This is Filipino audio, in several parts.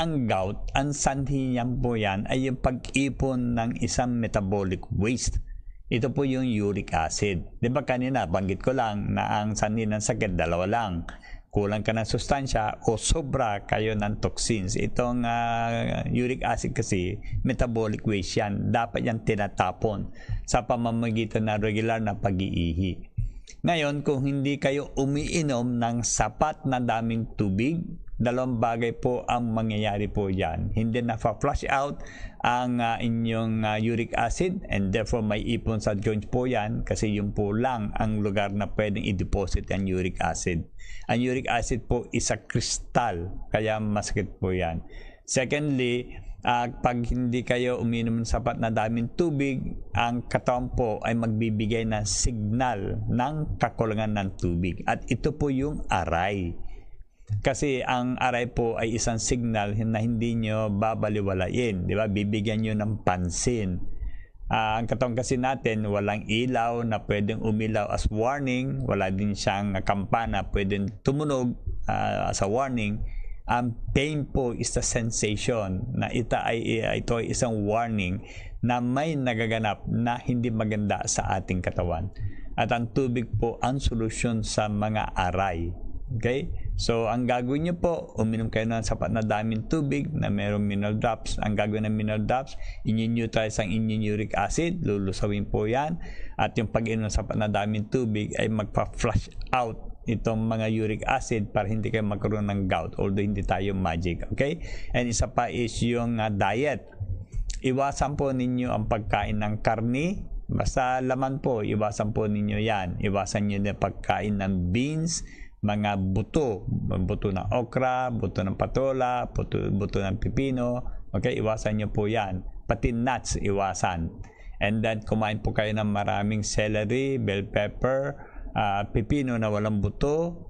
ang gout, ang sanhi niyan po yan ay yung pag-ipon ng isang metabolic waste. Ito po yung uric acid. Di ba kanina, banggit ko lang na ang sanhi ng sakit, dalawa lang. Kulang ka ng sustansya o sobra kayo ng toxins. Itong uric acid kasi, metabolic waste yan. Dapat yan tinatapon sa pamamagitan ng regular na pag-iihi. Ngayon, kung hindi kayo umiinom ng sapat na daming tubig, dalawang bagay po ang mangyayari po yan. Hindi na flush out ang inyong uric acid and therefore may ipon sa joints po yan kasi yun po lang ang lugar na pwedeng i-deposit ang uric acid. Ang uric acid po is a crystal, kaya masakit po yan. Secondly, pag hindi kayo uminom ng sapat na daming tubig, ang katawan po ay magbibigay ng signal ng kakulangan ng tubig. At ito po yung aray. Kasi ang aray po ay isang signal na hindi nyo babaliwalain. Di ba? Bibigyan nyo ng pansin. Ang katawan kasi natin, walang ilaw na pwedeng umilaw as warning. Wala din siyang kampana pwedeng tumunog as a warning. Ang pain po is the sensation na ito ay isang warning na may nagaganap na hindi maganda sa ating katawan. At ang tubig po ang solusyon sa mga aray. Okay? So, ang gagawin nyo po, uminom kayo ng sapat na daming tubig na mayroong mineral drops. Ang gagawin ng mineral drops, i-neutralize ang inyong uric acid, lulusawin po yan. At yung pag-inom ng sapat na daming tubig ay magpa-flush out itong mga uric acid para hindi kayo magkaroon ng gout, although hindi tayo magic. Okay? And isa pa is yung diet. Iwasan po ninyo ang pagkain ng karni. Basta laman po, iwasan po ninyo yan. Iwasan nyo na pagkain ng beans, mga buto ng okra, buto ng patola, buto ng pipino. Okay, iwasan nyo po yan. Pati nuts, iwasan. And then, kumain po kayo ng maraming celery, bell pepper, pipino na walang buto,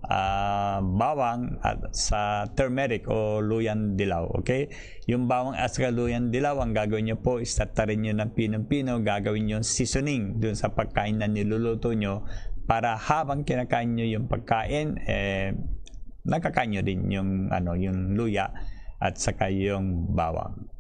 bawang at sa turmeric o luyan dilaw. Okay? Yung bawang at saka luyan dilaw, ang gagawin nyo po is tatarin nyo ng pinong-pino, gagawin nyo seasoning dun sa pagkain na niluluto nyo para habang kinakain nyo yung pagkain, nakakain nyo din yung luya at saka yung bawang.